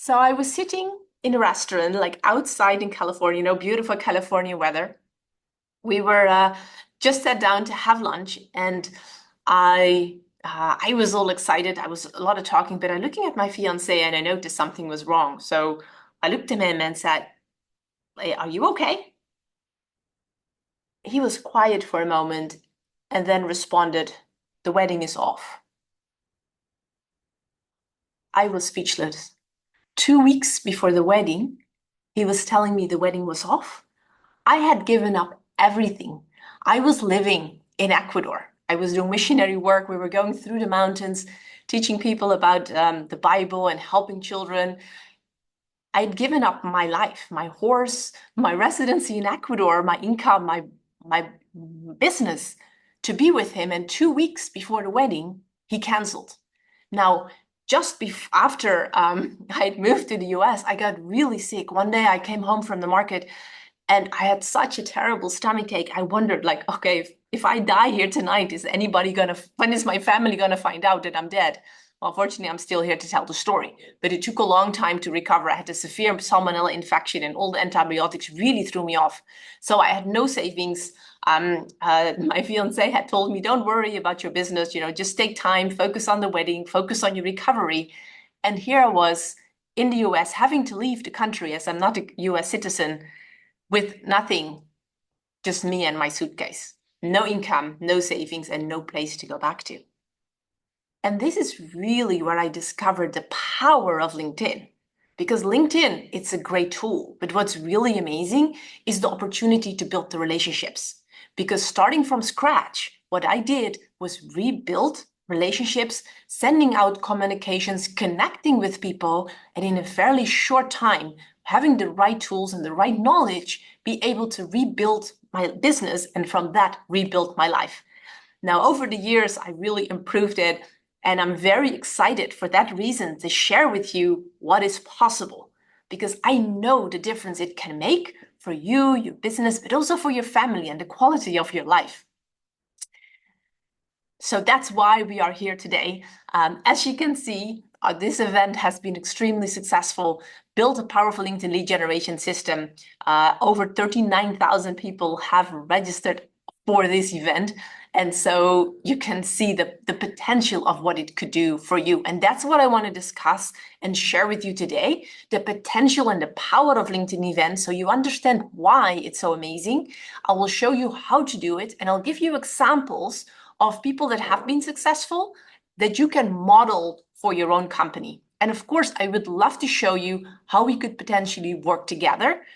So I was sitting in a restaurant, like outside in California, beautiful California weather. We were just sat down to have lunch, and I was all excited. I was a lot of talking, but I'm looking at my fiance, and I noticed something was wrong. So I looked at him and said, "Hey, are you okay?" He was quiet for a moment, and then responded, "The wedding is off." I was speechless. 2 weeks before the wedding, he was telling me the wedding was off. I had given up everything. I was living in Ecuador. I was doing missionary work. We were going through the mountains, teaching people about the Bible and helping children. I'd given up my life, my horse, my residency in Ecuador, my income, my business to be with him. And 2 weeks before the wedding, he canceled. Now, just after I had moved to the US, I got really sick. One day I came home from the market and I had such a terrible stomachache. I wondered, like, okay, if I die here tonight, when is my family gonna find out that I'm dead? Well, fortunately, I'm still here to tell the story. But it took a long time to recover. I had a severe salmonella infection, and all the antibiotics really threw me off. So I had no savings. My fiance had told me, "Don't worry about your business. Just take time, focus on the wedding, focus on your recovery." And here I was in the US, having to leave the country as I'm not a US citizen with nothing, just me and my suitcase. No income, no savings, and no place to go back to. And this is really where I discovered the power of LinkedIn. Because LinkedIn, it's a great tool, but what's really amazing is the opportunity to build the relationships. Because starting from scratch, what I did was rebuild relationships, sending out communications, connecting with people, and in a fairly short time, having the right tools and the right knowledge, be able to rebuild my business, and from that, rebuild my life. Now, over the years, I really improved it, and I'm very excited for that reason to share with you what is possible, because I know the difference it can make for you, your business, but also for your family and the quality of your life. So that's why we are here today. As you can see, this event has been extremely successful, built a powerful LinkedIn lead generation system. Over 39,000 people have registered for this event. And so you can see the potential of what it could do for you. And that's what I want to discuss and share with you today, the potential and the power of LinkedIn events, so you understand why it's so amazing. I will show you how to do it, and I'll give you examples of people that have been successful that you can model for your own company. And of course, I would love to show you how we could potentially work together,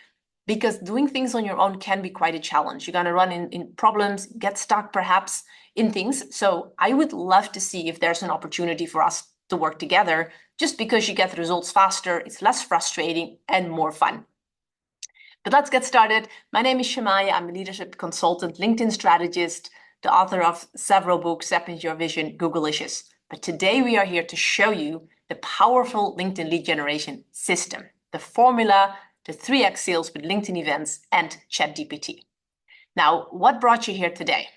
because doing things on your own can be quite a challenge. You're going to run in problems, get stuck perhaps in things. So I would love to see if there's an opportunity for us to work together, just because you get the results faster, it's less frustrating and more fun. But let's get started. My name is Shemaya. I'm a leadership consultant, LinkedIn strategist, the author of several books, Stepping Your Vision, Googleicious. But today we are here to show you the powerful LinkedIn lead generation system, the formula, the 3x sales with LinkedIn events and ChatGPT. Now, what brought you here today?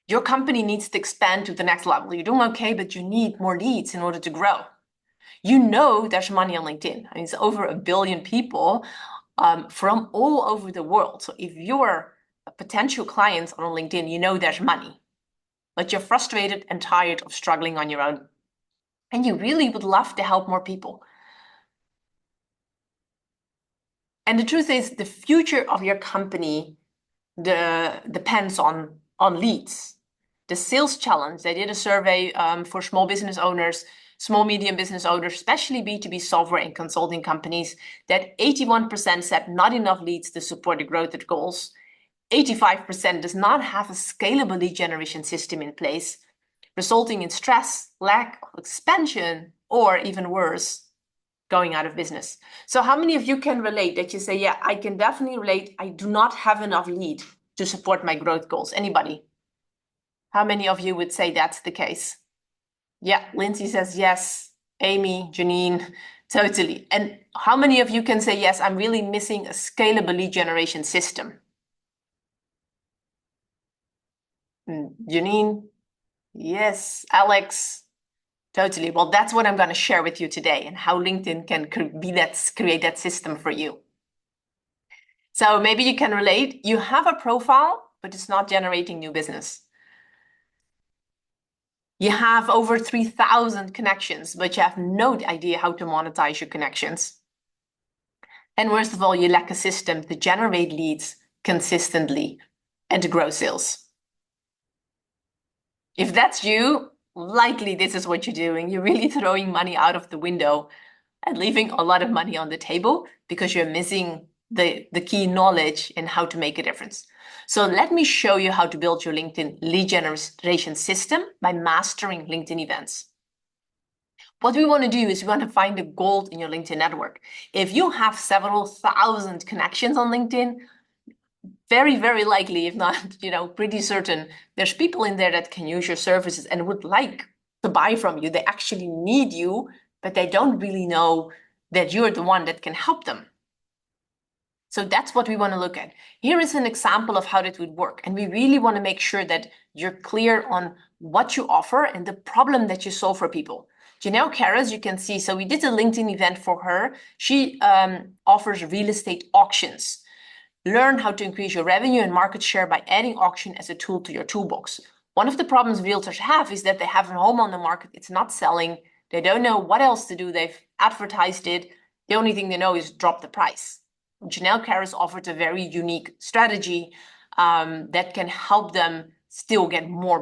Your company needs to expand to the next level. You're doing okay, but you need more leads in order to grow. You know there's money on LinkedIn. I mean, it's over 1 billion people from all over the world. So if you're a potential client on LinkedIn, you know there's money, but you're frustrated and tired of struggling on your own. And you really would love to help more people. And the truth is, the future of your company depends on leads. The Sales Challenge, they did a survey for small business owners, small, medium business owners, especially B2B software and consulting companies, that 81% said not enough leads to support the growth of goals. 85% does not have a scalable lead generation system in place, resulting in stress, lack of expansion, or even worse, going out of business. So how many of you can relate that you say, yeah, I can definitely relate. I do not have enough lead to support my growth goals. Anybody? How many of you would say that's the case? Yeah, Lindsay says yes. Amy, Janine, totally. And how many of you can say, yes, I'm really missing a scalable lead generation system? Janine, yes. Alex, Totally. Well, that's what I'm going to share with you today and how LinkedIn can create that system for you. So maybe you can relate. You have a profile, but it's not generating new business. You have over 3,000 connections, but you have no idea how to monetize your connections. And worst of all, you lack a system to generate leads consistently and to grow sales. If that's you, likely this is what you're doing. You're really throwing money out of the window and leaving a lot of money on the table because you're missing the key knowledge in how to make a difference. So let me show you how to build your LinkedIn lead generation system by mastering LinkedIn events. What we want to do is we want to find the gold in your LinkedIn network. If you have several thousand connections on LinkedIn, very, very likely, if not, pretty certain, there's people in there that can use your services and would like to buy from you. They actually need you, but they don't really know that you're the one that can help them. So that's what we want to look at. Here is an example of how that would work. And we really want to make sure that you're clear on what you offer and the problem that you solve for people. Janelle Karras, you can see, so we did a LinkedIn event for her. She offers real estate auctions. Learn how to increase your revenue and market share by adding auction as a tool to your toolbox. One of the problems realtors have is that they have a home on the market, it's not selling, they don't know what else to do, they've advertised it, the only thing they know is drop the price. Janelle Karras offered a very unique strategy that can help them still get more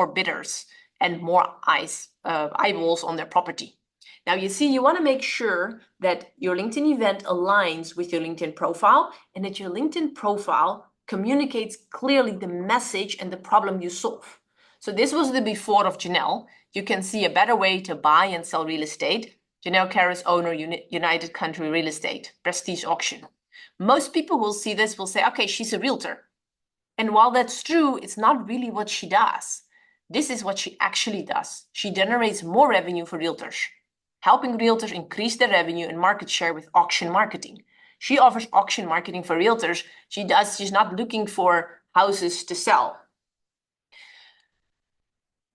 bidders and more eyeballs on their property. Now you see, you want to make sure that your LinkedIn event aligns with your LinkedIn profile and that your LinkedIn profile communicates clearly the message and the problem you solve. So this was the before of Janelle. You can see a better way to buy and sell real estate. Janelle Karras, owner, United Country Real Estate, Prestige Auction. Most people will see this, will say, okay, she's a realtor. And while that's true, it's not really what she does. This is what she actually does. She generates more revenue for realtors, helping realtors increase their revenue and market share with auction marketing. She offers auction marketing for realtors. She's not looking for houses to sell.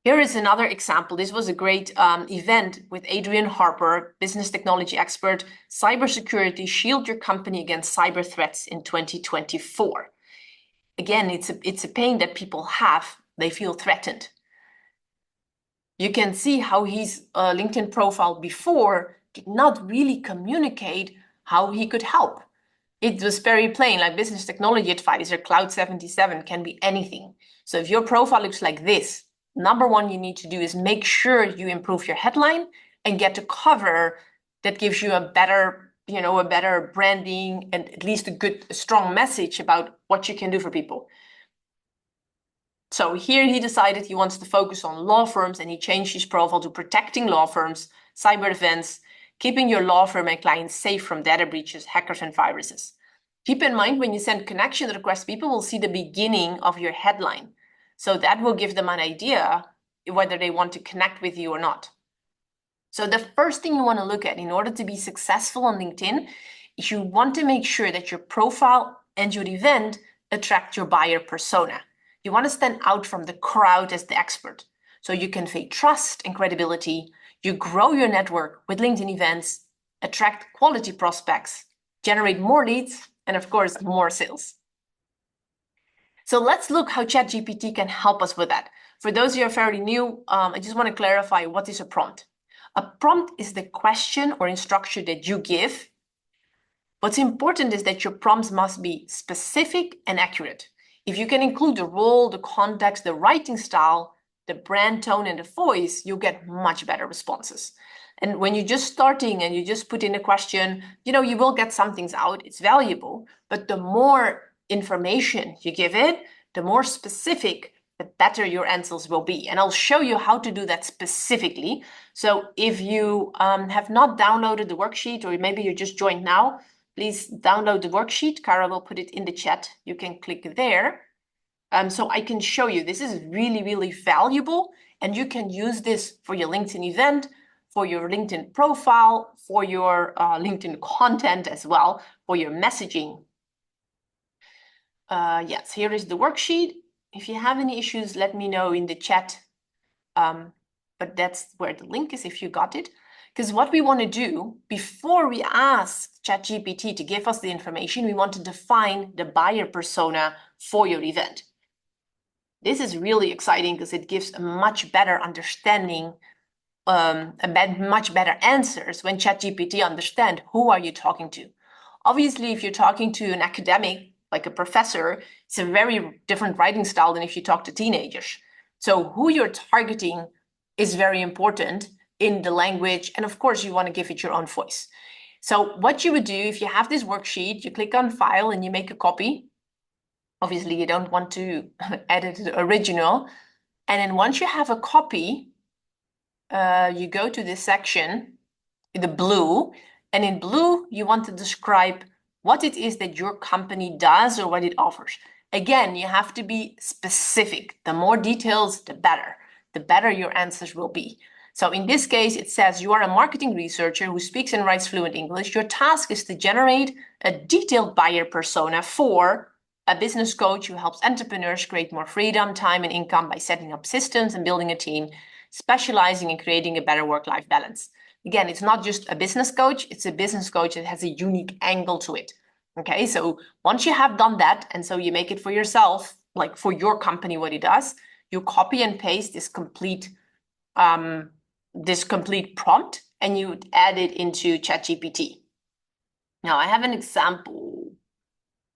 Here is another example. This was a great event with Adrian Harper, business technology expert, cybersecurity, shield your company against cyber threats in 2024. Again, it's a pain that people have. They feel threatened. You can see how his LinkedIn profile before did not really communicate how he could help. It was very plain, like business technology advisor, Cloud 77 can be anything. So if your profile looks like this, number one you need to do is make sure you improve your headline and get a cover that gives you a better branding and at least a strong message about what you can do for people. So here he decided he wants to focus on law firms and he changed his profile to protecting law firms, cyber events, keeping your law firm and clients safe from data breaches, hackers, and viruses. Keep in mind when you send connection requests, people will see the beginning of your headline. So that will give them an idea whether they want to connect with you or not. So the first thing you want to look at in order to be successful on LinkedIn is you want to make sure that your profile and your event attract your buyer persona. You want to stand out from the crowd as the expert. So you convey trust and credibility. You grow your network with LinkedIn events, attract quality prospects, generate more leads, and of course, more sales. So let's look how ChatGPT can help us with that. For those who are fairly new, I just want to clarify what is a prompt. A prompt is the question or instruction that you give. What's important is that your prompts must be specific and accurate. If you can include the role, the context, the writing style, the brand tone, and the voice, you'll get much better responses. And when you're just starting and you just put in a question, you will get some things out. It's valuable, but the more information you give it, the more specific, the better your answers will be. And I'll show you how to do that specifically. So if you have not downloaded the worksheet, or maybe you just joined now, please download the worksheet. Cara will put it in the chat. You can click there. So I can show you. This is really, really valuable. And you can use this for your LinkedIn event, for your LinkedIn profile, for your LinkedIn content as well, for your messaging. Yes, here is the worksheet. If you have any issues, let me know in the chat. but that's where the link is if you got it. Because what we want to do before we ask ChatGPT to give us the information, we want to define the buyer persona for your event. This is really exciting because it gives a much better understanding, much better answers when ChatGPT understand who are you talking to. Obviously, if you're talking to an academic, like a professor, it's a very different writing style than if you talk to teenagers. So who you're targeting is very important in the language. And of course, you want to give it your own voice. So what you would do if you have this worksheet, you click on File and you make a copy. Obviously, you don't want to edit the original. And then once you have a copy, you go to this section, the blue, and in blue, you want to describe what it is that your company does or what it offers. Again, you have to be specific. The more details, the better. The better your answers will be. So in this case, it says you are a marketing researcher who speaks and writes fluent English. Your task is to generate a detailed buyer persona for a business coach who helps entrepreneurs create more freedom, time, and income by setting up systems and building a team, specializing in creating a better work-life balance. Again, it's not just a business coach, it's a business coach that has a unique angle to it. Okay, so once you have done that, and so you make it for yourself, like for your company, what it does, you copy and paste this complete prompt and you add it into ChatGPT. Now I have an example.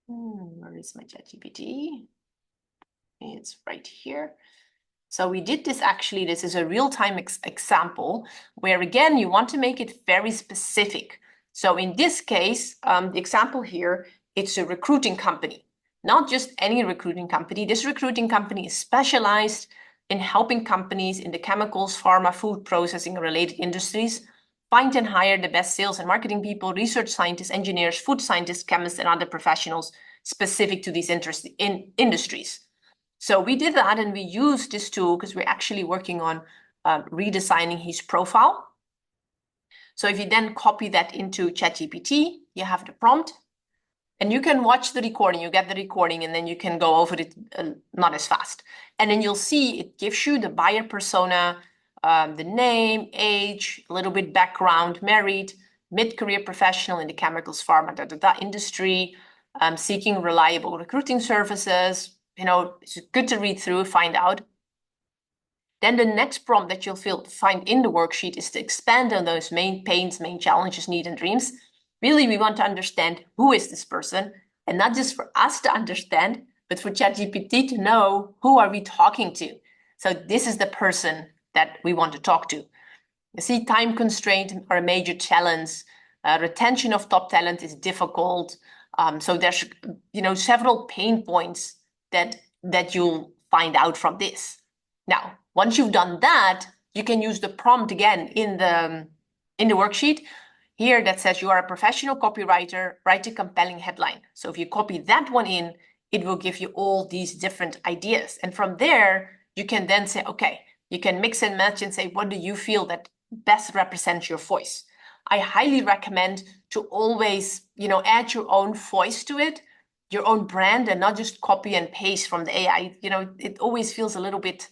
Where is my ChatGPT? It's right here. So we did this actually, this is a real-time example where again, you want to make it very specific. So in this case, the example here, it's a recruiting company, not just any recruiting company. This recruiting company is specialized in helping companies in the chemicals, pharma, food processing, related industries find and hire the best sales and marketing people, research scientists, engineers, food scientists, chemists, and other professionals specific to these industries. So we did that and we used this tool because we're actually working on redesigning his profile. So if you then copy that into ChatGPT, you have the prompt and you can watch the recording, you get the recording and then you can go over it not as fast. And then you'll see it gives you the buyer persona, the name, age, a little bit background, married, mid-career professional in the chemicals, pharma, industry, seeking reliable recruiting services. You know, it's good to read through, find out. Then the next prompt that you'll find in the worksheet is to expand on those main pains, main challenges, needs, and dreams. Really, we want to understand who is this person, and not just for us to understand, but for ChatGPT to know who are we talking to. So this is the person that we want to talk to. You see, time constraints are a major challenge. Retention of top talent is difficult. So there's, you know, several pain points that you'll find out from this. Now, once you've done that, you can use the prompt again in the worksheet here that says you are a professional copywriter, write a compelling headline. So if you copy that one in, it will give you all these different ideas. And from there, you can then say, okay, you can mix and match and say, what do you feel that best represents your voice? I highly recommend to always, you know, add your own voice to it, your own brand, and not just copy and paste from the AI. You know, it always feels a little bit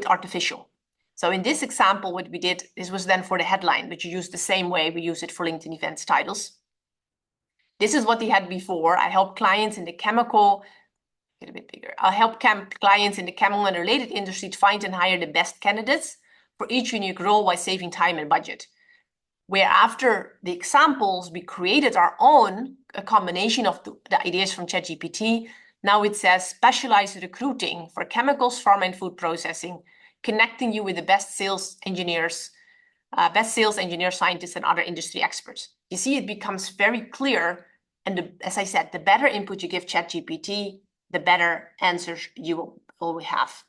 artificial. So in this example, what we did, this was then for the headline, but you use the same way we use it for LinkedIn events titles. This is what they had before. I help clients in the chemical, get a bit bigger. I help clients in the chemical and related industry to find and hire the best candidates for each unique role while saving time and budget. Where after the examples, we created our own, a combination of the ideas from ChatGPT. Now it says specialized recruiting for chemicals, pharma, and food processing, connecting you with the best sales engineers, scientists, and other industry experts. You see, it becomes very clear. And as I said, the better input you give ChatGPT, the better answers you will have.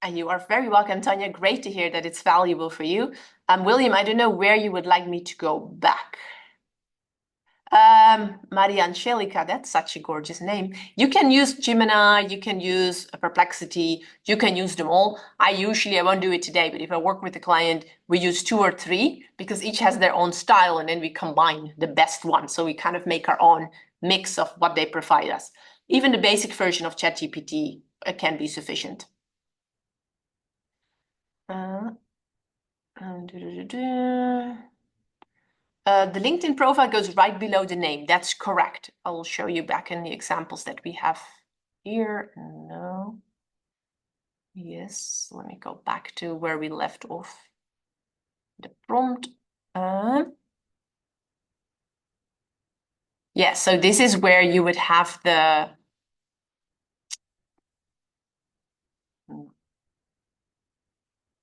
And you are very welcome, Tanya. Great to hear that it's valuable for you. William, I don't know where you would like me to go back. Maria Angelica, that's such a gorgeous name. You can use Gemini, you can use Perplexity, you can use them all. I won't do it today, but if I work with a client, we use 2 or 3 because each has their own style and then we combine the best one. So we kind of make our own mix of what they provide us. Even the basic version of ChatGPT it can be sufficient. The LinkedIn profile goes right below the name. That's correct. I will show you back in the examples that we have here. No. Yes, let me go back to where we left off. The prompt. Yeah, so this is where you would have the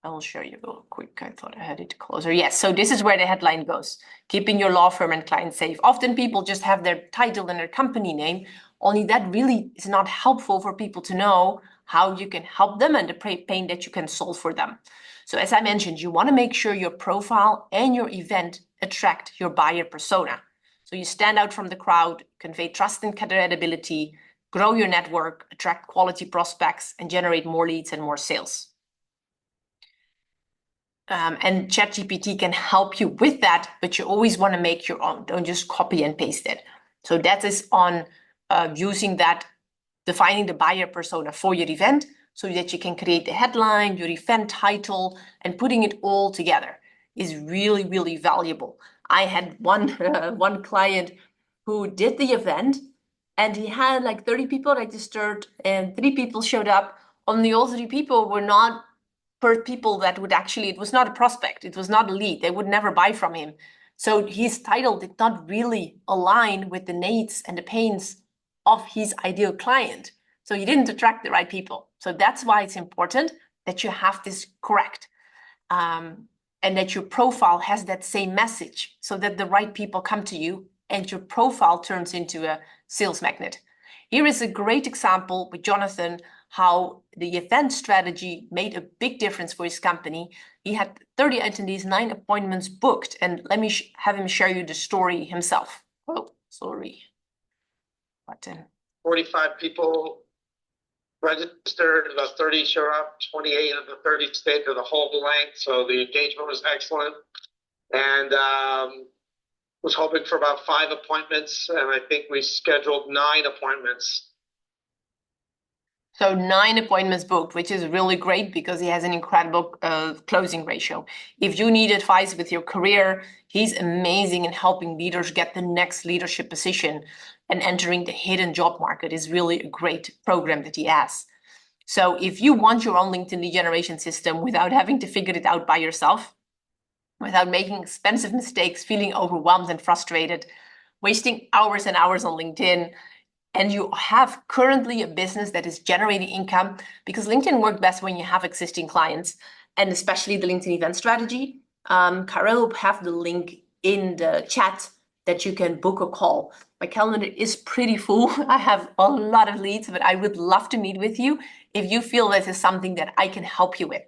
I will show you real quick. I thought I had it closer. Yes, so this is where the headline goes. Keeping your law firm and clients safe. Often people just have their title and their company name, only that really is not helpful for people to know how you can help them and the pain that you can solve for them. So as I mentioned, you want to make sure your profile and your event attract your buyer persona. So you stand out from the crowd, convey trust and credibility, grow your network, attract quality prospects, and generate more leads and more sales. And ChatGPT can help you with that, but you always want to make your own. Don't just copy and paste it. So that is on using that, defining the buyer persona for your event so that you can create the headline, your event title, and putting it all together is really, really valuable. I had one client who did the event and he had like 30 people registered and 3 people showed up. Only all 3 people were not people that would actually, it was not a prospect, it was not a lead, they would never buy from him. So his title did not really align with the needs and the pains of his ideal client. So he didn't attract the right people. So that's why it's important that you have this correct and that your profile has that same message so that the right people come to you and your profile turns into a sales magnet. Here is a great example with Jonathan, how the event strategy made a big difference for his company. He had 30 attendees, 9 appointments booked, and let me have him share you the story himself. Oh, sorry. Button. 45 people registered, about 30 showed up, 28 of the 30 stayed to the whole length, so the engagement was excellent. And was hoping for about 5 appointments, and I think we scheduled 9 appointments. So 9 appointments booked, which is really great because he has an incredible closing ratio. If you need advice with your career, he's amazing in helping leaders get the next leadership position, and entering the hidden job market is really a great program that he has. So if you want your own LinkedIn lead generation system without having to figure it out by yourself, without making expensive mistakes, feeling overwhelmed and frustrated, wasting hours and hours on LinkedIn, and you have currently a business that is generating income, because LinkedIn works best when you have existing clients, and especially the LinkedIn event strategy. Karel will have the link in the chat that you can book a call. My calendar is pretty full. I have a lot of leads, but I would love to meet with you if you feel this is something that I can help you with.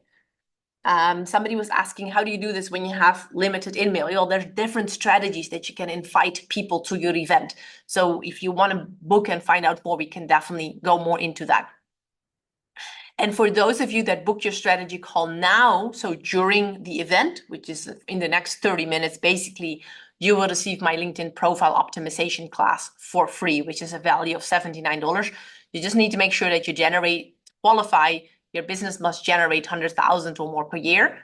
Somebody was asking, how do you do this when you have limited email? Well, there's different strategies that you can invite people to your event. So if you want to book and find out more, we can definitely go more into that. And for those of you that booked your strategy call now, so during the event, which is in the next 30 minutes, basically, you will receive my LinkedIn profile optimization class for free, which is a value of $79. You just need to make sure that you qualify. Your business must generate 100,000 or more per year,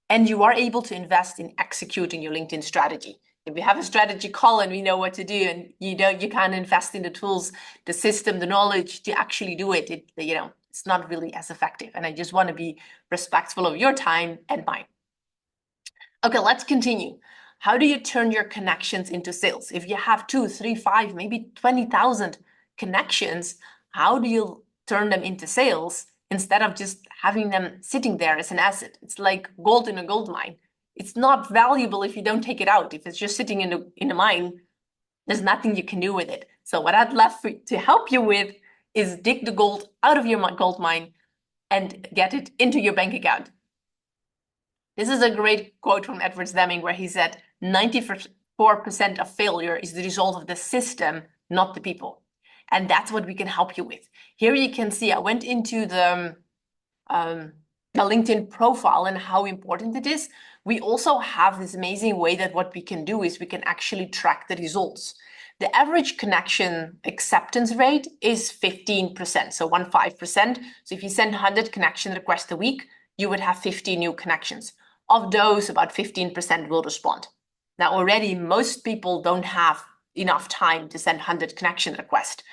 and you are able to invest in executing your LinkedIn strategy. If we have a strategy call and we know what to do, and you can't invest in the tools, the system, the knowledge to actually do it, it's not really as effective. And I just want to be respectful of your time and mine. Okay, let's continue. How do you turn your connections into sales? If you have 2, 3, 5, maybe 20,000 connections, how do you turn them into sales instead of just having them sitting there as an asset? It's like gold in a gold mine. It's not valuable if you don't take it out. If it's just sitting in a mine, there's nothing you can do with it. So what I'd love to help you with is dig the gold out of your gold mine and get it into your bank account. This is a great quote from Edward Deming where he said, 94% of failure is the result of the system, not the people. And that's what we can help you with. Here you can see I went into the LinkedIn profile and how important it is. We also have this amazing way that what we can do is we can actually track the results. The average connection acceptance rate is 15%, so 15%. So if you send 100 connection requests a week, you would have 50 new connections. Of those, about 15% will respond. Now, already most people don't have enough time to send 100 connection requests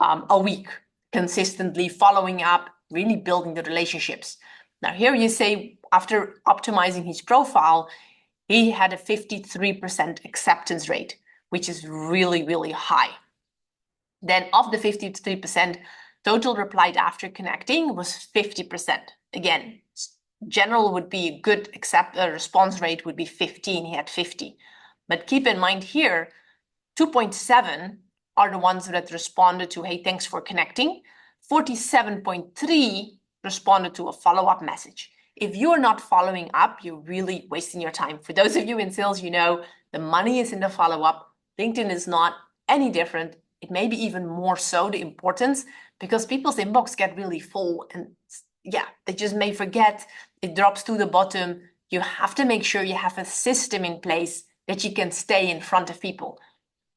a week, consistently following up, really building the relationships. Now, here you say, after optimizing his profile, he had a 53% acceptance rate, which is really, really high. Then of the 53%, total replied after connecting was 50%. Again, general would be a good response rate would be 15, he had 50. But keep in mind here, 2.7 are the ones that responded to, hey, thanks for connecting. 47.3 responded to a follow-up message. If you are not following up, you're really wasting your time. For those of you in sales, you know the money is in the follow-up. LinkedIn is not any different. It may be even more so, the importance, because people's inbox get really full and yeah, they just may forget. It drops to the bottom. You have to make sure you have a system in place that you can stay in front of people.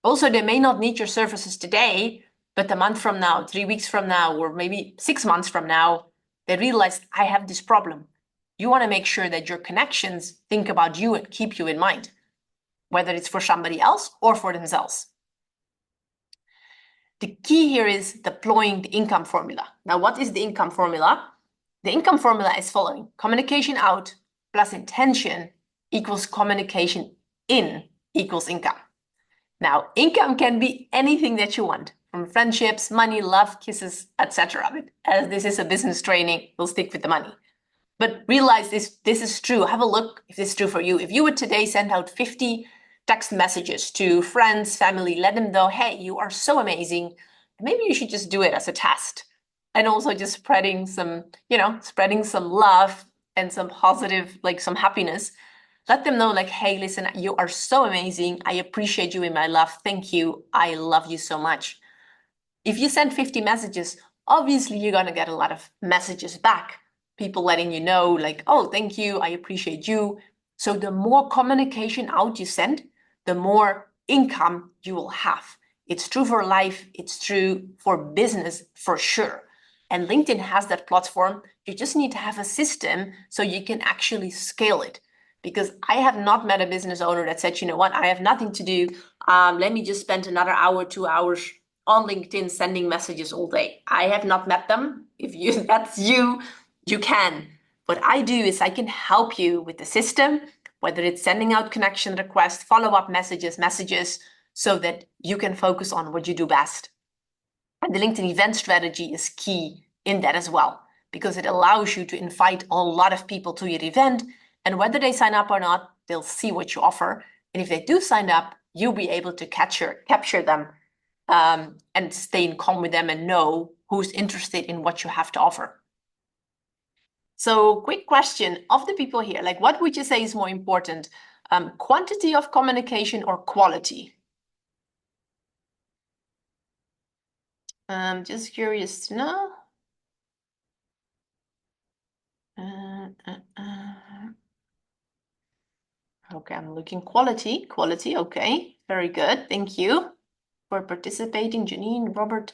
Also, they may not need your services today, but a month from now, 3 weeks from now, or maybe 6 months from now, they realize I have this problem. You want to make sure that your connections think about you and keep you in mind, whether it's for somebody else or for themselves. The key here is deploying the income formula. Now, what is the income formula? The income formula is following: communication out plus intention equals communication in equals income. Now, income can be anything that you want, from friendships, money, love, kisses, etc. But as this is a business training, we'll stick with the money. But realize this is true. Have a look if this is true for you. If you would today send out 50 text messages to friends, family, let them know, hey, you are so amazing. Maybe you should just do it as a test. And also just spreading some love and some positive, like some happiness. Let them know, like, hey, listen, you are so amazing. I appreciate you in my life. Thank you. I love you so much. If you send 50 messages, obviously you're going to get a lot of messages back. People letting you know, like, oh, thank you. I appreciate you. So the more communication out you send, the more income you will have. It's true for life. It's true for business for sure. And LinkedIn has that platform. You just need to have a system so you can actually scale it. Because I have not met a business owner that said, you know what, I have nothing to do. Let me just spend another hour, 2 hours on LinkedIn sending messages all day. I have not met them. If that's you, you can. What I do is I can help you with the system, whether it's sending out connection requests, follow-up messages, so that you can focus on what you do best. And the LinkedIn event strategy is key in that as well, because it allows you to invite a lot of people to your event. And whether they sign up or not, they'll see what you offer. And if they do sign up, you'll be able to capture them and stay in calm with them and know who's interested in what you have to offer. So quick question of the people here, like what would you say is more important, quantity of communication or quality? Just curious to know. Okay, I'm looking quality, okay, very good. Thank you for participating, Janine, Robert.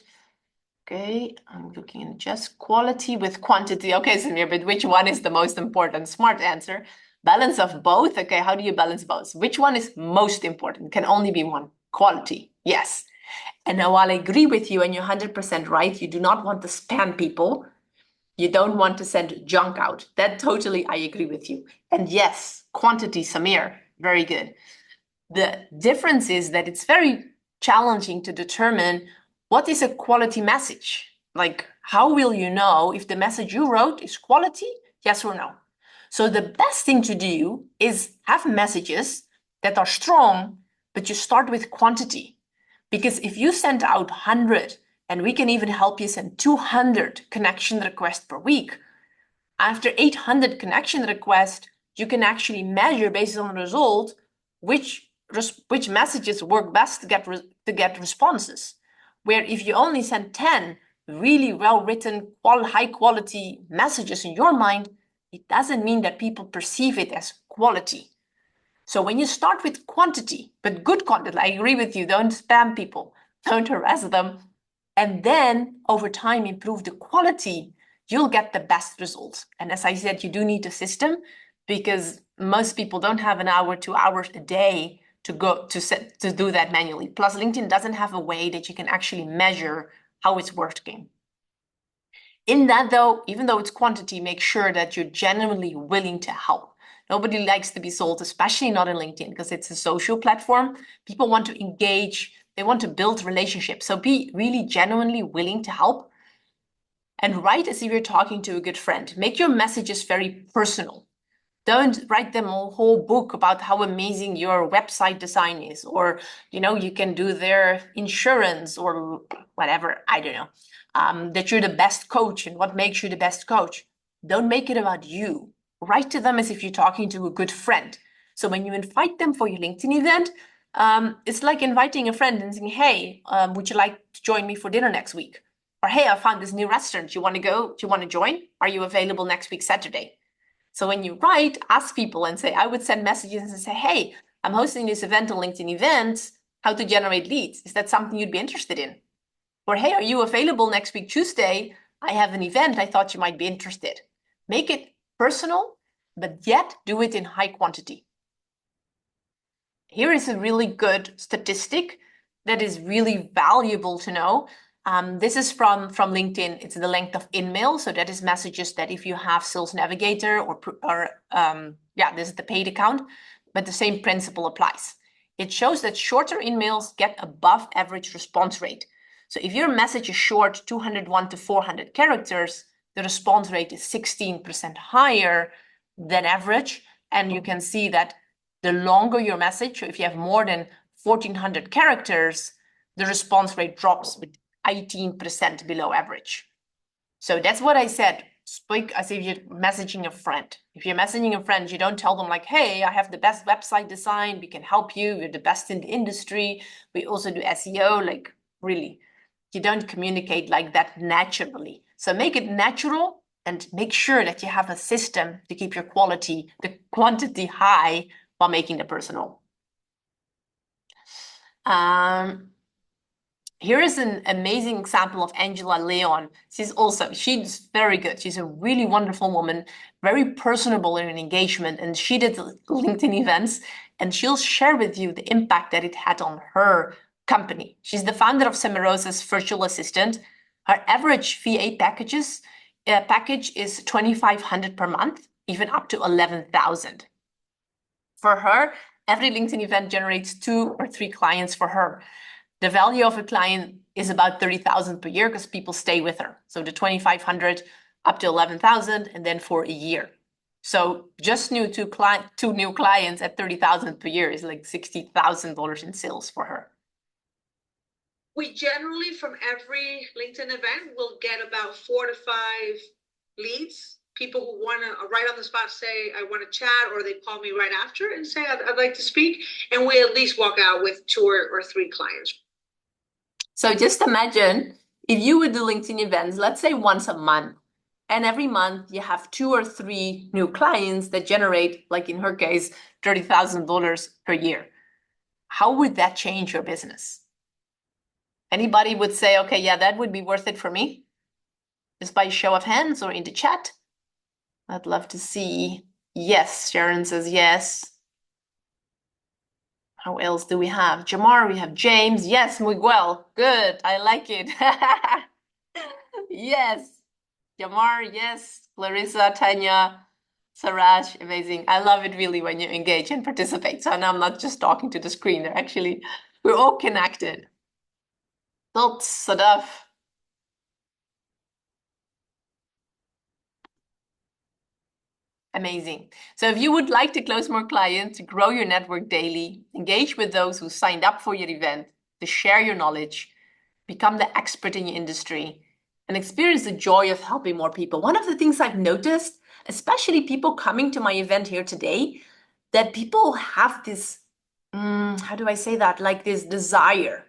Okay, I'm looking at just quality with quantity. Okay, Samir, but which one is the most important? Smart answer. Balance of both. Okay, how do you balance both? Which one is most important? Can only be one. Quality, yes. And now while I agree with you and you're 100% right, you do not want to spam people. You don't want to send junk out. That totally, I agree with you. And yes, quantity, Samir, very good. The difference is that it's very challenging to determine what is a quality message. Like, how will you know if the message you wrote is quality, yes or no? So the best thing to do is have messages that are strong, but you start with quantity. Because if you send out 100, and we can even help you send 200 connection requests per week, after 800 connection requests, you can actually measure based on the result which messages work best to get responses. Where if you only send 10 really well-written, high-quality messages in your mind, it doesn't mean that people perceive it as quality. So when you start with quantity, but good content, I agree with you, don't spam people, don't harass them, and then over time improve the quality, you'll get the best results. And as I said, you do need a system because most people don't have an hour, 2 hours a day to go to do that manually. Plus, LinkedIn doesn't have a way that you can actually measure how it's working. In that, though, even though it's quantity, make sure that you're genuinely willing to help. Nobody likes to be sold, especially not in LinkedIn, because it's a social platform. People want to engage, they want to build relationships. So be really genuinely willing to help and write as if you're talking to a good friend. Make your messages very personal. Don't write them a whole book about how amazing your website design is, or you can do their insurance or whatever, I don't know, that you're the best coach and what makes you the best coach. Don't make it about you. Write to them as if you're talking to a good friend. So when you invite them for your LinkedIn event, it's like inviting a friend and saying, hey, would you like to join me for dinner next week? Or hey, I found this new restaurant. Do you want to go? Do you want to join? Are you available next week, Saturday? So when you write, ask people and say, I would send messages and say, hey, I'm hosting this event on LinkedIn Events, how to generate leads. Is that something you'd be interested in? Or, hey, are you available next week, Tuesday? I have an event. I thought you might be interested. Make it personal, but yet do it in high quantity. Here is a really good statistic that is really valuable to know. This is from LinkedIn. It's the length of in-mail. So that is messages that if you have Sales Navigator or this is the paid account, but the same principle applies. It shows that shorter in-mails get above average response rate. So if your message is short, 201 to 400 characters, the response rate is 16% higher than average. And you can see that the longer your message, so if you have more than 1,400 characters, the response rate drops with 18% below average. So that's what I said. Speak as if you're messaging a friend. If you're messaging a friend, you don't tell them like, hey, I have the best website design. We can help you. We're the best in the industry. We also do SEO. Like, really, you don't communicate like that naturally. So make it natural and make sure that you have a system to keep your the quantity high while making it personal. Here is an amazing example of Angela Leon. She's very good. She's a really wonderful woman, very personable in engagement, and she did LinkedIn events, and she'll share with you the impact that it had on her company. She's the founder of Semarosa's virtual assistant. Her average VA package is 2,500 per month, even up to 11,000. For her, every LinkedIn event generates 2 or 3 clients for her. The value of a client is about 30,000 per year because people stay with her. So the 2,500 up to 11,000 and then for a year. So just two new clients at 30,000 per year is like $60,000 in sales for her. We generally, from every LinkedIn event, will get about 4 to 5 leads. People who want to right on the spot say, I want to chat, or they call me right after and say, I'd like to speak. And we at least walk out with 2 or 3 clients. So just imagine if you would do LinkedIn events, let's say once a month, and every month you have 2 or 3 new clients that generate, like in her case, $30,000 per year. How would that change your business? Anybody would say, okay, yeah, that would be worth it for me? Just by show of hands or in the chat? I'd love to see. Yes, Sharon says yes. How else do we have? Jamar, we have James. Yes, Miguel. Good. I like it. Yes. Jamar, yes. Clarissa, Tanya, Saraj, amazing. I love it really when you engage and participate. So now I'm not just talking to the screen. We're all connected. Tot, Sadaf. Amazing. So if you would like to close more clients, to grow your network daily, engage with those who signed up for your event, to share your knowledge, become the expert in your industry, and experience the joy of helping more people. One of the things I've noticed, especially people coming to my event here today, that people have this, how do I say that? Like this desire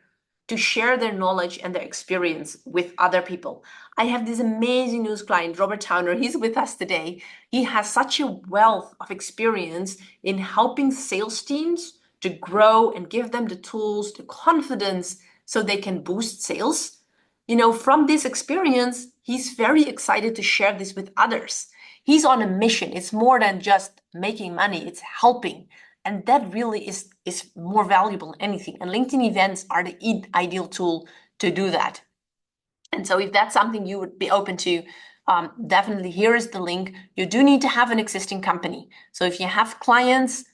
to share their knowledge and their experience with other people. I have this amazing news client, Robert Towner. He's with us today. He has such a wealth of experience in helping sales teams to grow and give them the tools, the confidence, so they can boost sales. You know, from this experience, he's very excited to share this with others. He's on a mission. It's more than just making money, it's helping. And that really is more valuable than anything. And LinkedIn events are the ideal tool to do that. And so if that's something you would be open to, definitely here is the link. You do need to have an existing company. So if you have clients,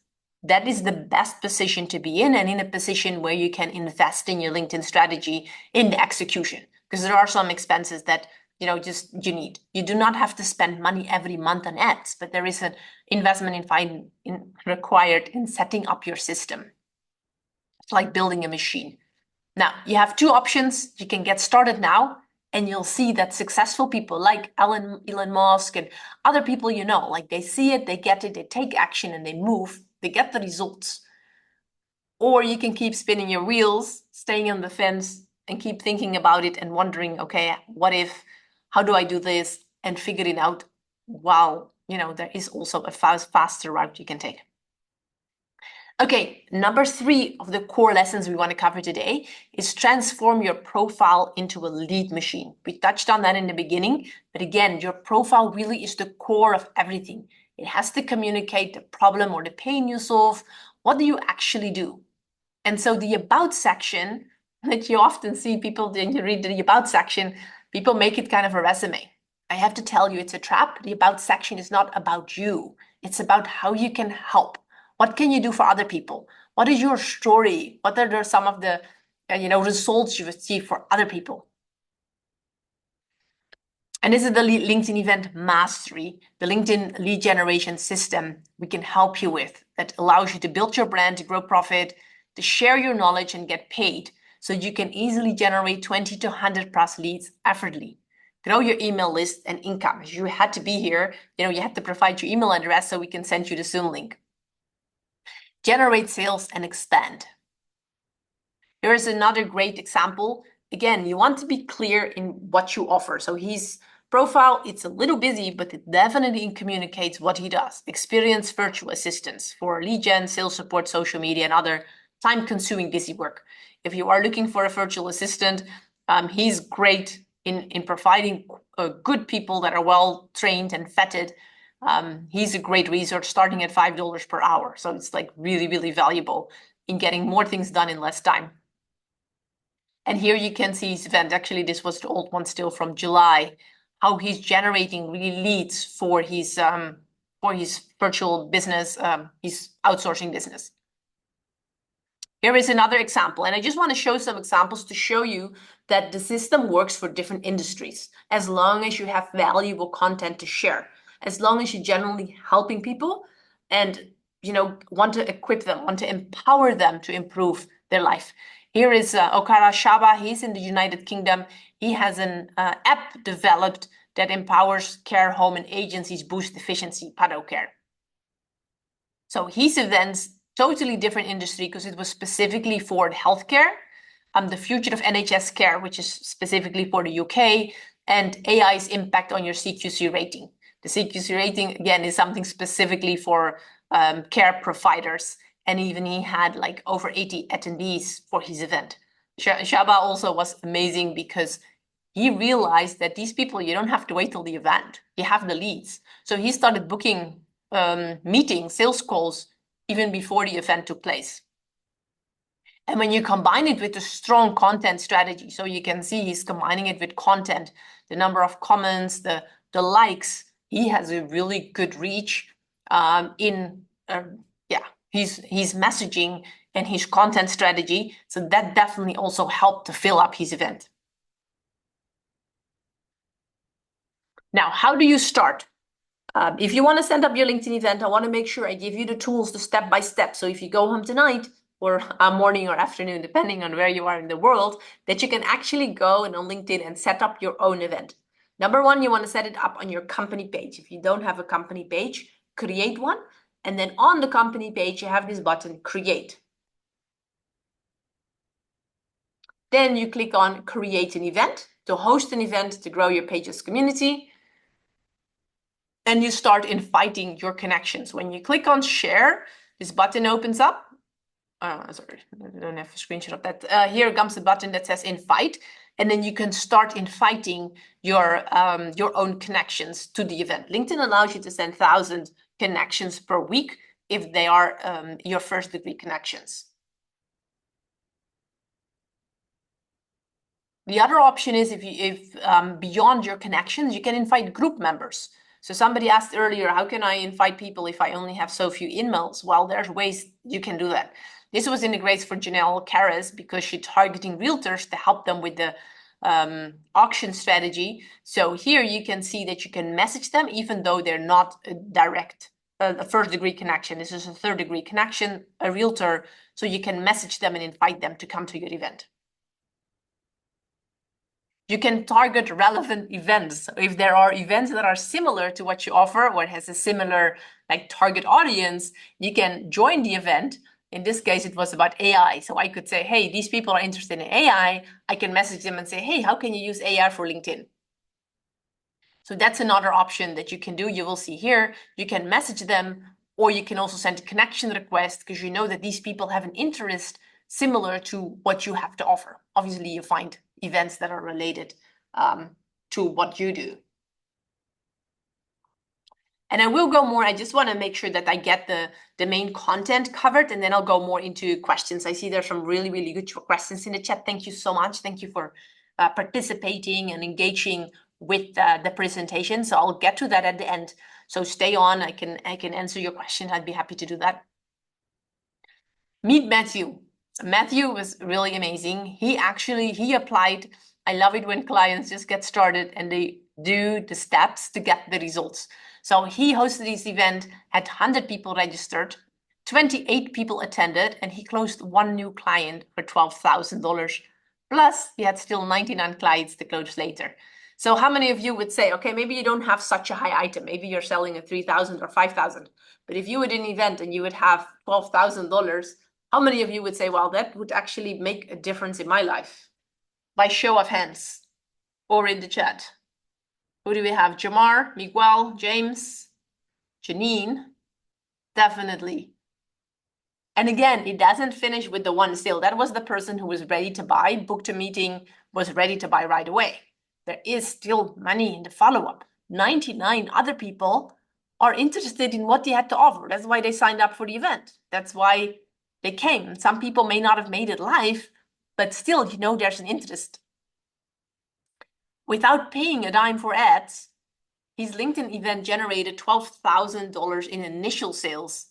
that is the best position to be in, and in a position where you can invest in your LinkedIn strategy in the execution, because there are some expenses that you need. You do not have to spend money every month on ads, but there is an investment required in setting up your system. It's like building a machine. Now, you have two options. You can get started now, and you'll see that successful people like Elon Musk and other people like they see it, they get it, they take action, and they move, they get the results. Or you can keep spinning your wheels, staying on the fence, and keep thinking about it and wondering, okay, what if, how do I do this? And figuring out, wow, there is also a faster route you can take. Okay, number 3 of the core lessons we want to cover today is transform your profile into a lead machine. We touched on that in the beginning, but again, your profile really is the core of everything. It has to communicate the problem or the pain you solve. What do you actually do? And so the about section that you often see people, when you read the about section, people make it kind of a resume. I have to tell you, it's a trap. The about section is not about you. It's about how you can help. What can you do for other people? What is your story? What are some of the results you've achieved for other people? And this is the LinkedIn Event Mastery, the LinkedIn lead generation system we can help you with that allows you to build your brand, to grow profit, to share your knowledge and get paid so you can easily generate 20 to 100 plus leads effortlessly. Grow your email list and income. You had to be here, you had to provide your email address so we can send you the Zoom link. Generate sales and expand. Here is another great example. Again, you want to be clear in what you offer. So his profile, it's a little busy, but it definitely communicates what he does. Experienced virtual assistants for lead gen, sales support, social media, and other time-consuming busy work. If you are looking for a virtual assistant, he's great in providing good people that are well trained and vetted. He's a great resource starting at $5 per hour. So it's like really, really valuable in getting more things done in less time. And here you can see his event. Actually, this was the old one still from July, how he's generating really leads for his virtual business, his outsourcing business. Here is another example, and I just want to show some examples to show you that the system works for different industries, as long as you have valuable content to share, as long as you're generally helping people and want to equip them, want to empower them to improve their life. Here is Okara Shaba. He's in the United Kingdom. He has an app developed that empowers care home and agencies boost efficiency, PadoCare. So his events, totally different industry because it was specifically for healthcare, the future of NHS care, which is specifically for the UK, and AI's impact on your CQC rating. The CQC rating, again, is something specifically for care providers. And even he had like over 80 attendees for his event. Shaba also was amazing because he realized that these people, you don't have to wait till the event. You have the leads. So he started booking meetings, sales calls, even before the event took place. And when you combine it with a strong content strategy, so you can see he's combining it with content, the number of comments, the likes, he has a really good reach his messaging and his content strategy. So that definitely also helped to fill up his event. Now, how do you start? If you want to set up your LinkedIn event, I want to make sure I give you the tools to step by step. So if you go home tonight or morning or afternoon, depending on where you are in the world, that you can actually go on LinkedIn and set up your own event. Number 1, you want to set it up on your company page. If you don't have a company page, create one. And then on the company page, you have this button, create. Then you click on create an event to host an event to grow your page's community. And you start inviting your connections. When you click on share, this button opens up. Sorry, I don't have a screenshot of that. Here comes the button that says invite. And then you can start inviting your own connections to the event. LinkedIn allows you to send 1,000 connections per week if they are your first degree connections. The other option is if beyond your connections, you can invite group members. So somebody asked earlier, how can I invite people if I only have so few emails? Well, there's ways you can do that. This was integrated for Janelle Karras because she's targeting realtors to help them with the auction strategy. So here you can see that you can message them even though they're not a direct a first degree connection. This is a third degree connection, a realtor. So you can message them and invite them to come to your event. You can target relevant events. If there are events that are similar to what you offer or it has a similar like target audience, you can join the event. In this case, it was about AI. So I could say, hey, these people are interested in AI. I can message them and say, hey, how can you use AI for LinkedIn? So that's another option that you can do. You will see here, you can message them, or you can also send a connection request because you know that these people have an interest similar to what you have to offer. Obviously, you find events that are related to what you do. And I will go more, I just want to make sure that I get the main content covered, and then I'll go more into questions. I see there's some really, really good questions in the chat. Thank you so much. Thank you for participating and engaging with the presentation. So I'll get to that at the end. So stay on, I can answer your question. I'd be happy to do that. Meet Matthew. Matthew was really amazing. He applied. I love it when clients just get started and they do the steps to get the results. So he hosted this event, had 100 people registered, 28 people attended, and he closed one new client for $12,000. Plus, he had still 99 clients to close later. So how many of you would say, okay, maybe you don't have such a high item. Maybe you're selling at 3,000 or 5,000. But if you would an event and you would have $12,000, how many of you would say, well, that would actually make a difference in my life? By show of hands or in the chat. Who do we have? Jamar, Miguel, James, Janine? Definitely. And again, it doesn't finish with the one sale. That was the person who was ready to buy, booked a meeting, was ready to buy right away. There is still money in the follow-up. 99 other people are interested in what they had to offer. That's why they signed up for the event. That's why they came. Some people may not have made it live, but still, you know, there's an interest. Without paying a dime for ads, his LinkedIn event generated $12,000 in initial sales.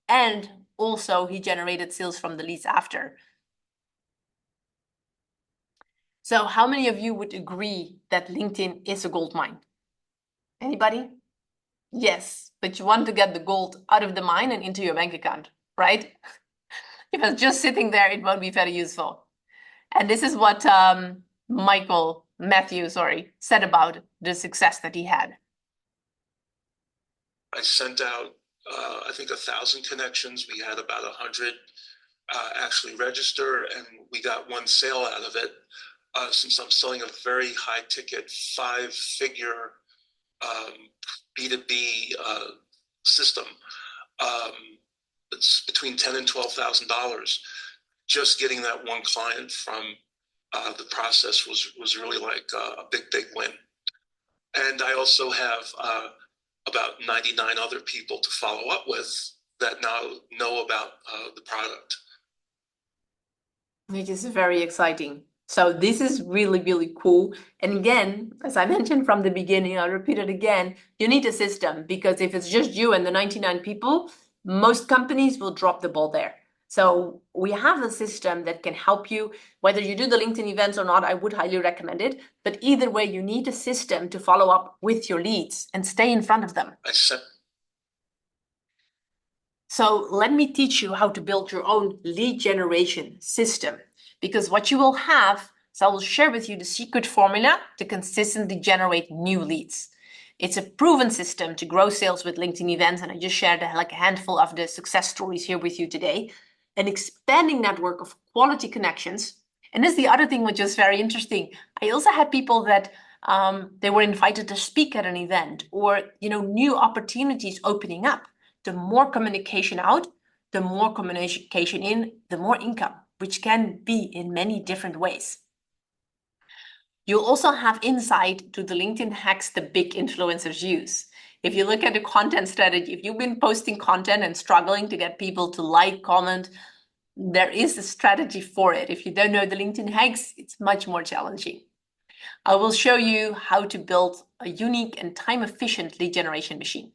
And also he generated sales from the leads after. So how many of you would agree that LinkedIn is a gold mine? Anybody? Yes, but you want to get the gold out of the mine and into your bank account, right? If it's just sitting there, it won't be very useful. And this is what Matthew said about the success that he had. I sent out, I think 1,000 connections. We had about 100 actually register, and we got one sale out of it. Since I'm selling a very high ticket, 5-figure B2B system, it's between $10,000 and $12,000. Just getting that one client from the process was really like a big win. And I also have about 99 other people to follow up with that now know about the product. Which is very exciting. So this is really, really cool. And again, as I mentioned from the beginning, I'll repeat it again, you need a system, because if it's just you and the 99 people, most companies will drop the ball there. So we have a system that can help you, whether you do the LinkedIn events or not, I would highly recommend it. But either way, you need a system to follow up with your leads and stay in front of them. So let me teach you how to build your own lead generation system. Because what you will have, so I will share with you the secret formula to consistently generate new leads. It's a proven system to grow sales with LinkedIn events, and I just shared like a handful of the success stories here with you today. An expanding network of quality connections, And that's the other thing which is very interesting. I also had people that they were invited to speak at an event, or new opportunities opening up. The more communication out, the more communication in, the more income, which can be in many different ways. You'll also have insight to the LinkedIn hacks the big influencers use. If you look at the content strategy, if you've been posting content and struggling to get people to like, comment, there is a strategy for it. If you don't know the LinkedIn hacks, it's much more challenging. I will show you how to build a unique and time-efficient lead generation machine.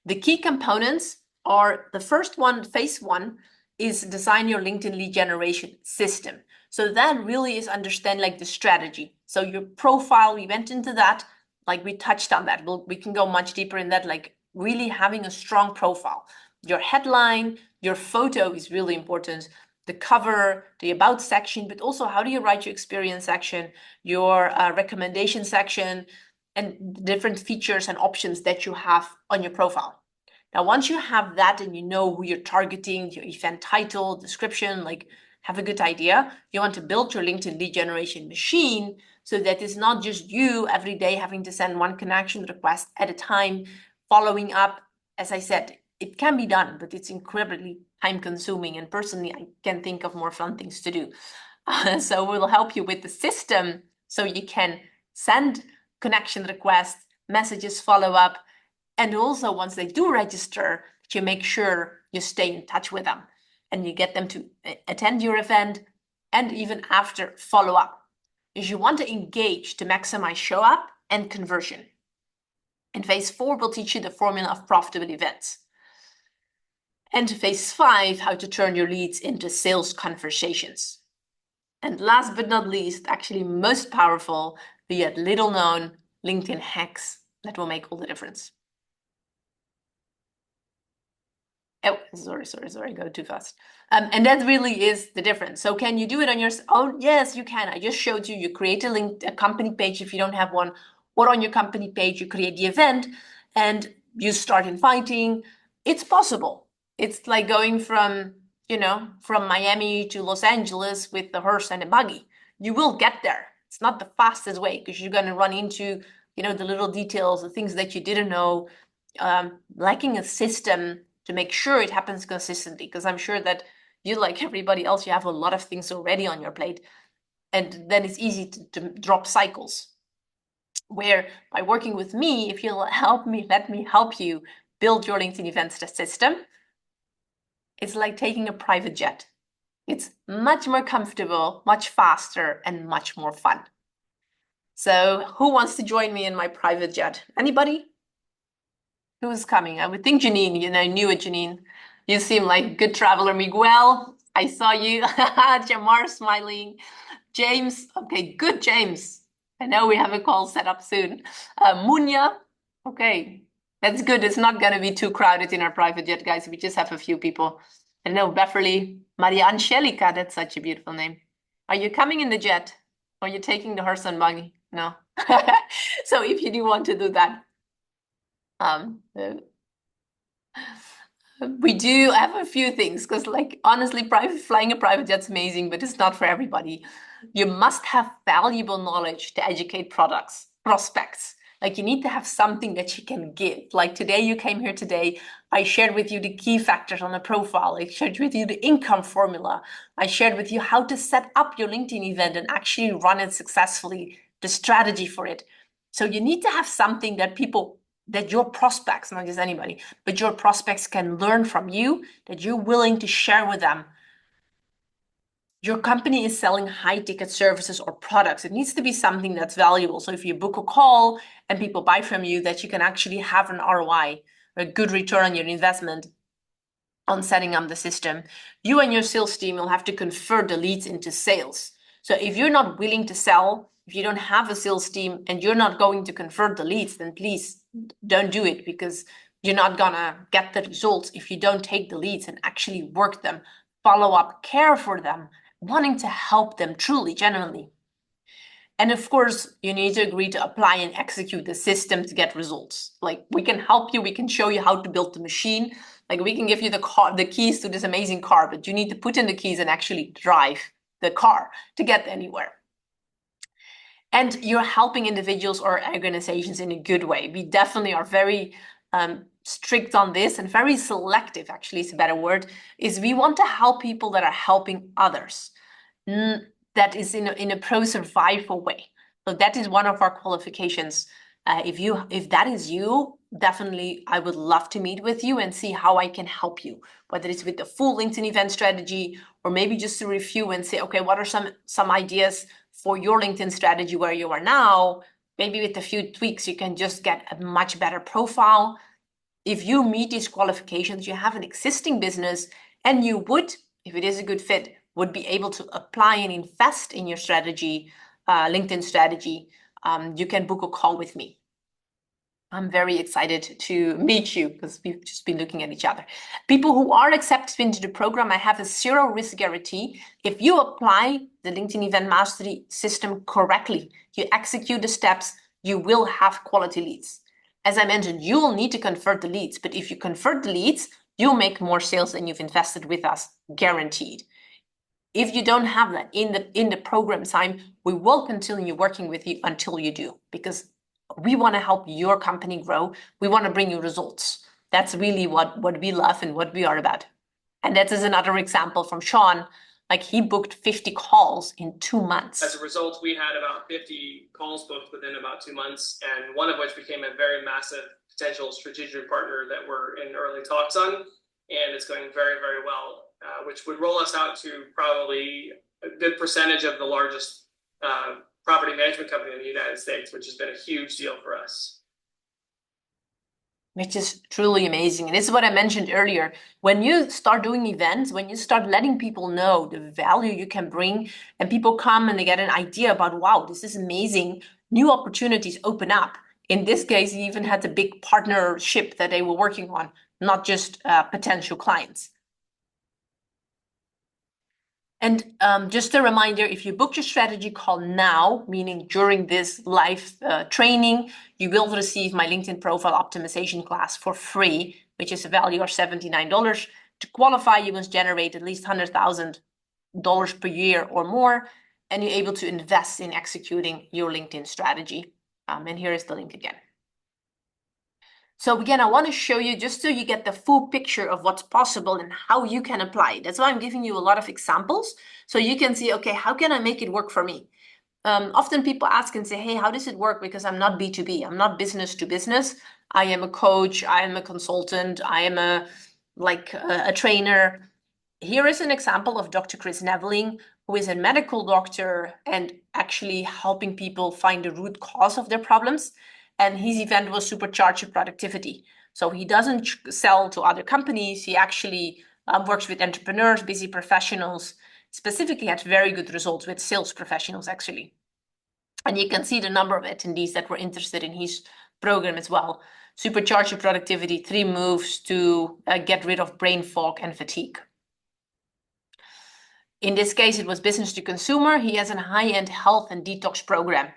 The key components are, the first one, phase one, is design your LinkedIn lead generation system. So that really is understand like the strategy. So your profile, we went into that, like we touched on that. We can go much deeper in that, like really having a strong profile. Your headline, your photo is really important. The cover, the about section, but also how do you write your experience section, your recommendation section, and different features and options that you have on your profile. Now, once you have that and you know who you're targeting, your event title, description, like have a good idea, you want to build your LinkedIn lead generation machine so that it's not just you every day having to send one connection request at a time, following up. As I said, it can be done, but it's incredibly time consuming. And personally, I can think of more fun things to do. So we'll help you with the system so you can send connection requests, messages, follow up. And also once they do register, you make sure you stay in touch with them and you get them to attend your event and even after follow up. Because you want to engage to maximize show up and conversion. In phase 4, we'll teach you the formula of profitable events. And phase 5, how to turn your leads into sales conversations. And last but not least, actually most powerful, the yet little known LinkedIn hacks that will make all the difference. Oh, sorry, go too fast. And that really is the difference. So can you do it on your own? Yes, you can. I just showed you, you create a company page if you don't have one, or on your company page, you create the event and you start inviting. It's possible. It's like going from Miami to Los Angeles with the hearse and a buggy. You will get there. It's not the fastest way because you're going to run into, the little details, the things that you didn't know, lacking a system to make sure it happens consistently, because I'm sure that you, like everybody else, you have a lot of things already on your plate, and then it's easy to drop cycles. Where by working with me, if you'll let me help you build your LinkedIn events system, it's like taking a private jet. It's much more comfortable, much faster, and much more fun. So who wants to join me in my private jet? Anybody? Who's coming? I would think Janine, I knew it, Janine. You seem like a good traveler. Miguel, I saw you. Jamar smiling. James, okay, good, James. I know we have a call set up soon. Munya, okay, that's good. It's not going to be too crowded in our private jet, guys. We just have a few people. I know Beverly, Maria Angelica, that's such a beautiful name. Are you coming in the jet? Or are you taking the horse and buggy? No. So if you do want to do that, we do have a few things, because like honestly, flying a private jet's amazing, but it's not for everybody. You must have valuable knowledge to educate prospects. Like you need to have something that you can give. Like today, you came here today, I shared with you the key factors on a profile. I shared with you the income formula. I shared with you how to set up your LinkedIn event and actually run it successfully, the strategy for it. So you need to have something that your prospects, not just anybody, but your prospects can learn from you, that you're willing to share with them. Your company is selling high ticket services or products. It needs to be something that's valuable. So if you book a call and people buy from you, that you can actually have an ROI, a good return on your investment on setting up the system. You and your sales team will have to convert the leads into sales. So if you're not willing to sell, if you don't have a sales team and you're not going to convert the leads, then please don't do it, because you're not gonna get the results if you don't take the leads and actually work them, follow up, care for them, wanting to help them truly, genuinely. And of course, you need to agree to apply and execute the system to get results. Like we can help you, we can show you how to build the machine. Like we can give you the keys to this amazing car, but you need to put in the keys and actually drive the car to get anywhere. And you're helping individuals or organizations in a good way. We definitely are very strict on this and very selective, actually is a better word, is we want to help people that are helping others. That is in a pro-survival way. So that is one of our qualifications. If that is you, definitely I would love to meet with you and see how I can help you, whether it's with the full LinkedIn event strategy or maybe just to review and say, okay, what are some ideas for your LinkedIn strategy where you are now? Maybe with a few tweaks, you can just get a much better profile. If you meet these qualifications, you have an existing business and you would, if it is a good fit, would be able to apply and invest in your strategy, LinkedIn strategy, you can book a call with me. I'm very excited to meet you because we've just been looking at each other. People who are accepted into the program, I have a 0 risk guarantee. If you apply the LinkedIn Event Mastery system correctly, you execute the steps, you will have quality leads. As I mentioned, you will need to convert the leads, but if you convert the leads, you'll make more sales than you've invested with us, guaranteed. If you don't have that in the program time, we will continue working with you until you do, because we want to help your company grow. We want to bring you results. That's really what we love and what we are about. And that is another example from Sean. Like, he booked 50 calls in 2 months. As a result, we had about 50 calls booked within about 2 months, and one of which became a very massive potential strategic partner that we're in early talks on, and it's going very, very well, which would roll us out to probably a good percentage of the largest property management company in the United States, which has been a huge deal for us. Which is truly amazing. And this is what I mentioned earlier. When you start doing events, when you start letting people know the value you can bring, and people come and they get an idea about, wow, this is amazing, new opportunities open up. In this case, he even had a big partnership that they were working on, not just potential clients. And just a reminder, if you book your strategy call now, meaning during this live training, you will receive my LinkedIn profile optimization class for free, which is a value of $79. To qualify, you must generate at least $100,000 per year or more, and you're able to invest in executing your LinkedIn strategy. And here is the link again. So again, I want to show you just so you get the full picture of what's possible and how you can apply it. That's why I'm giving you a lot of examples so you can see, okay, how can I make it work for me? Often people ask and say, hey, how does it work? Because I'm not B2B, I'm not business to business. I am a coach, I am a consultant, I am a trainer. Here is an example of Dr. Chris Neveling, who is a medical doctor and actually helping people find the root cause of their problems. And his event was Supercharge Your Productivity. So he doesn't sell to other companies. He actually works with entrepreneurs, busy professionals, specifically had very good results with sales professionals, actually. And you can see the number of attendees that were interested in his program as well. Supercharge Your Productivity, 3 moves to get rid of brain fog and fatigue. In this case, it was business to consumer. He has a high-end health and detox program.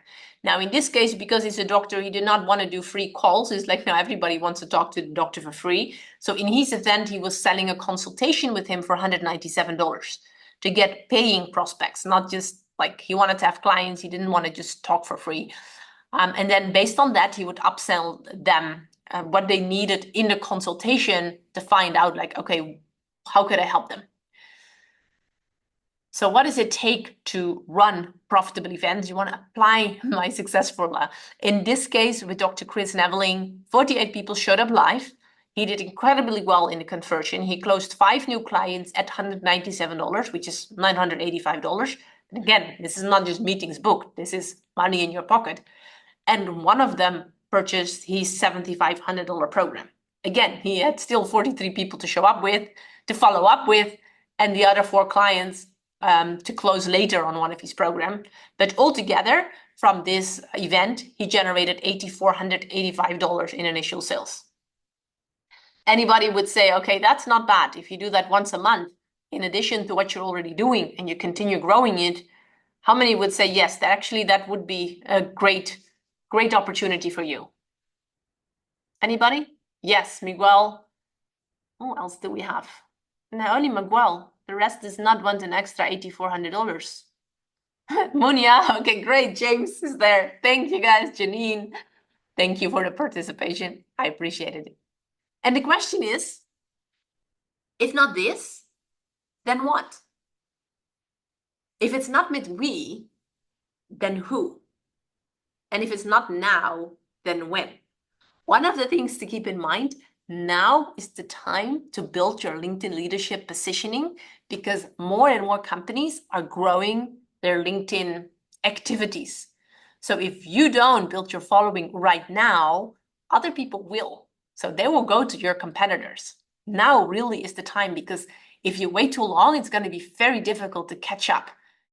Now, in this case, because he's a doctor, he did not want to do free calls. It's like now everybody wants to talk to the doctor for free. So in his event, he was selling a consultation with him for $197 to get paying prospects, not just like he wanted to have clients. He didn't want to just talk for free. And then based on that, he would upsell them what they needed in the consultation to find out like, okay, how could I help them? So what does it take to run profitable events? You want to apply my success formula. In this case, with Dr. Chris Neveling, 48 people showed up live. He did incredibly well in the conversion. He closed 5 new clients at $197, which is $985. And again, this is not just meetings booked. This is money in your pocket. And one of them purchased his $7,500 program. Again, he had still 43 people to show up with, to follow up with, and the other 4 clients to close later on one of his programs. But altogether, from this event, he generated $8,485 in initial sales. Anybody would say, okay, that's not bad. If you do that once a month, in addition to what you're already doing, and you continue growing it, how many would say, yes, that would be a great opportunity for you? Anybody? Yes, Miguel. Who else do we have? No, only Miguel. The rest does not want an extra $8,400. Munia, okay, great. James is there. Thank you guys. Janine, thank you for the participation. I appreciated it. And the question is, if not this, then what? If it's not with we, then who? And if it's not now, then when? One of the things to keep in mind, now is the time to build your LinkedIn leadership positioning because more and more companies are growing their LinkedIn activities. So if you don't build your following right now, other people will. So they will go to your competitors. Now really is the time because if you wait too long, it's going to be very difficult to catch up.